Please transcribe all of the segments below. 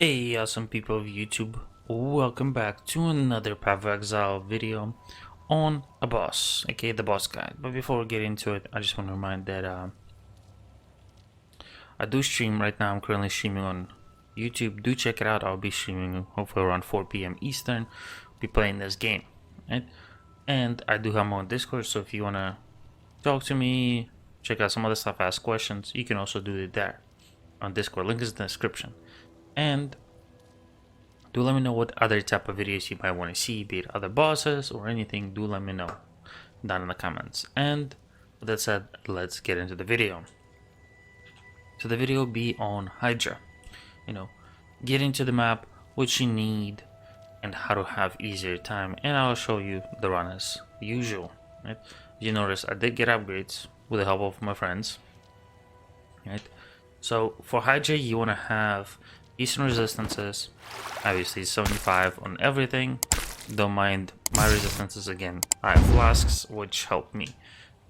Hey, awesome people of YouTube, welcome back to another Path of Exile video on a boss, aka the boss guide. But before we get into it, I just want to remind that I do stream right now. I'm currently streaming on YouTube. Do check it out. I'll be streaming hopefully around 4 p.m. Eastern. Be playing this game, right? And I do have my own Discord, so if you want to talk to me, check out some other stuff, ask questions, you can also do it there on Discord. Link is in the description. And do let me know what other type of videos you might want to see, be it other bosses or anything. Do let me know down in the comments. And with that said, let's get into the video. So the video will be on Hydra. Get into the map, what you need, and how to have easier time. And I'll show you the run as usual. Right? You notice I did get upgrades with the help of my friends. Right? So for Hydra, you want to have decent resistances. Obviously 75 on everything. Don't mind my resistances again. I have flasks which help me.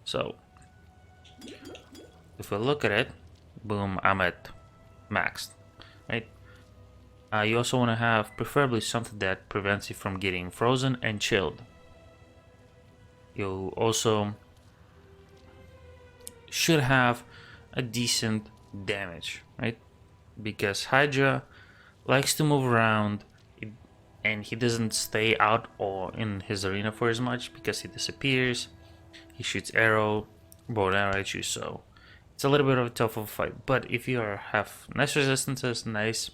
So if we look at it, boom, I'm at maxed, right? You also want to have preferably something that prevents you from getting frozen and chilled. You also should have a decent damage, right? Because Hydra likes to move around and he doesn't stay out or in his arena for as much because he disappears. He shoots bow and arrow at you, so it's a little bit of a tough of a fight. But if you have nice resistances, nice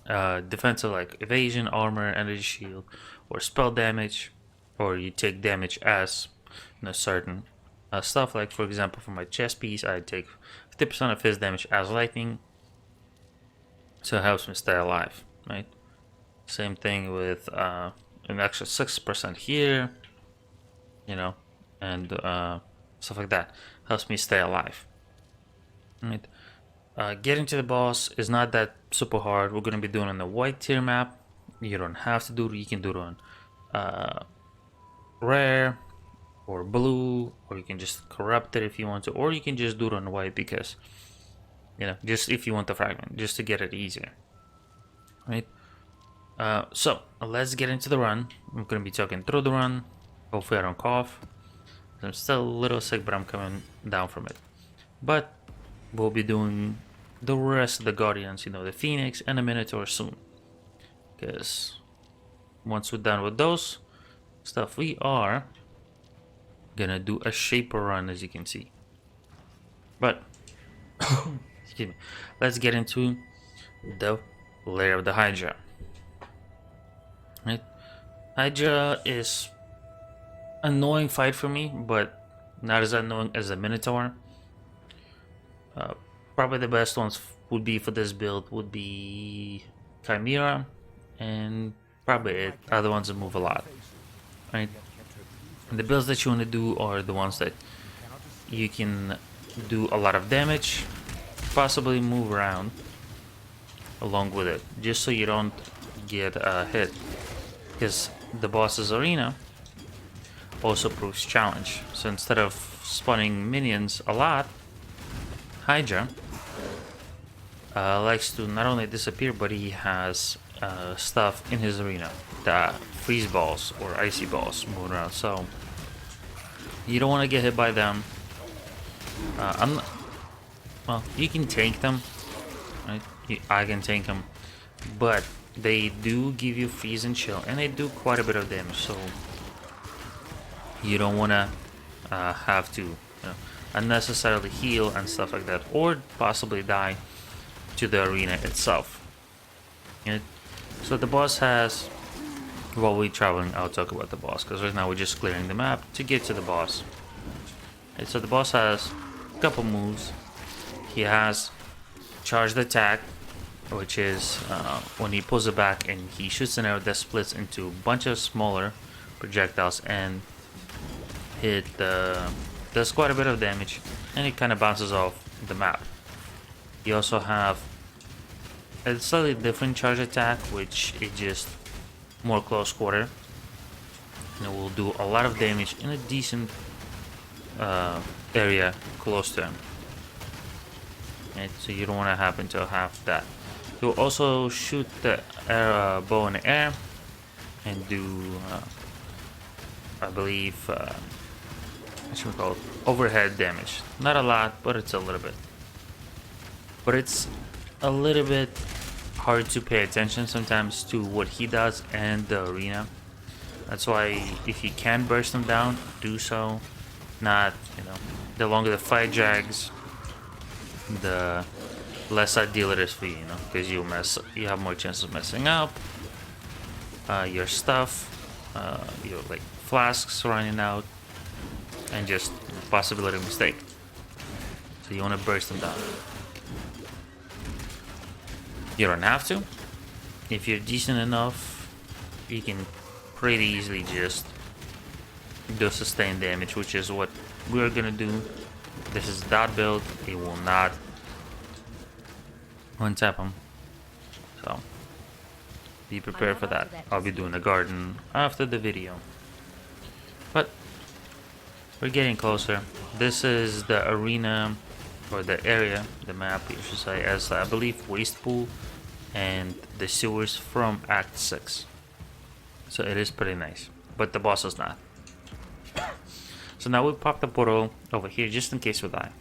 defensive like evasion, armor, energy shield, or spell damage, or you take damage as certain stuff, like for example for my chest piece I take 50% of his damage as lightning, so it helps me stay alive, right? Same thing with an extra 6% here, and stuff like that helps me stay alive, right? Getting to the boss is not that super hard. We're going to be doing on the white tier map. You don't have to do it. You can do it on rare or blue, or you can just corrupt it if you want to, or you can just do it on white because just if you want the fragment, just to get it easier, right? So let's get into the run. I'm gonna be talking through the run. Hopefully I don't cough. I'm still a little sick, but I'm coming down from it. But we'll be doing the rest of the Guardians, the Phoenix and the Minotaur soon. Because once we're done with those stuff, we are gonna do a Shaper run, as you can see. But excuse me, let's get into the lair of the Hydra. Right? Hydra is annoying fight for me, but not as annoying as the Minotaur. Probably the best ones would be for this build would be Chimera, and probably it. Other ones that move a lot, right? And the builds that you want to do are the ones that you can do a lot of damage, possibly move around along with it, just so you don't get hit. Because the boss's arena also proves challenge. So instead of spawning minions a lot, Hydra likes to not only disappear, but he has stuff in his arena that freeze balls or icy balls moving around. So you don't want to get hit by them. Well, you can tank them, right? I can tank them, but they do give you freeze and chill, and they do quite a bit of damage. So you don't want to have to unnecessarily heal and stuff like that, or possibly die to the arena itself. So the boss has, while we're traveling, I'll talk about the boss, because right now we're just clearing the map to get to the boss. So the boss has a couple moves. He has charged attack, which is when he pulls it back and he shoots an arrow that splits into a bunch of smaller projectiles and does quite a bit of damage, and it kind of bounces off the map. You also have a slightly different charge attack, which is just more close quarter, and it will do a lot of damage in a decent area close to him. Right? So you don't want to happen to have that. So also shoot the bow in the air and do, I believe, what should we call it? Overhead damage. Not a lot, but it's a little bit. But it's a little bit hard to pay attention sometimes to what he does and the arena. That's why if you can burst them down, do so. Not, the longer the fight drags, the less ideal it is for you, because you have more chances of messing up your stuff, your like flasks running out, and just possibility of mistake. So you want to burst them down. You don't have to. If you're decent enough, you can pretty easily just do sustained damage, which is what we're gonna do. This is that build. It will not one-tap him. So be prepared for that. I'll be doing a garden after the video. But we're getting closer. This is the arena, or the area, the map, you should say, as I believe waste pool and the sewers from Act 6. So it is pretty nice, but the boss is not. So now we pop the portal over here just in case we die.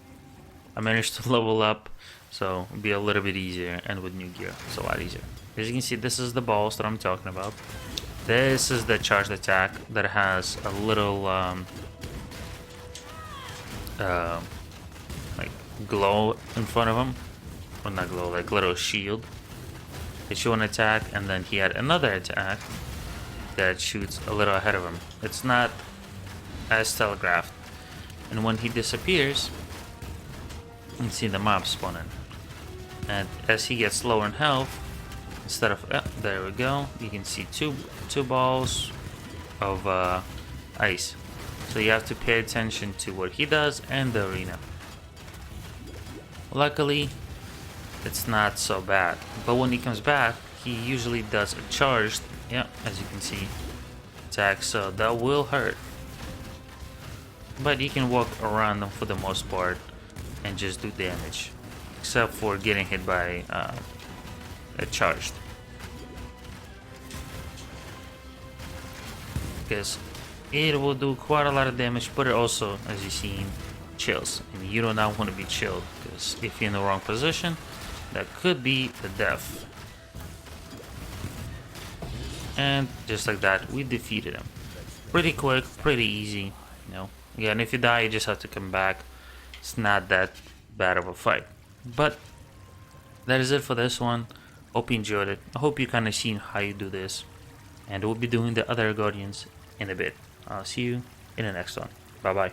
I managed to level up, so it'll be a little bit easier, and with new gear, it's a lot easier. As you can see, this is the balls that I'm talking about. This is the charged attack that has a little like glow in front of him. Well, not glow, like little shield. They show an attack, and then he had another attack that shoots a little ahead of him. It's not as telegraphed. And when he disappears, you can see the mob spawning. And as he gets lower in health, instead of, there we go, you can see two balls of ice. So you have to pay attention to what he does and the arena. Luckily, it's not so bad. But when he comes back, he usually does a charged, as you can see, attack, so that will hurt. But you can walk around them for the most part and just do damage, except for getting hit by a charged. Because it will do quite a lot of damage, but it also, as you've seen, chills. And you do not want to be chilled, because if you're in the wrong position, that could be the death. And just like that, we defeated him. Pretty quick, pretty easy, Again, if you die, you just have to come back. It's not that bad of a fight. But that is it for this one. Hope you enjoyed it. I hope you kind of seen how you do this. And we'll be doing the other Guardians in a bit. I'll see you in the next one. Bye bye.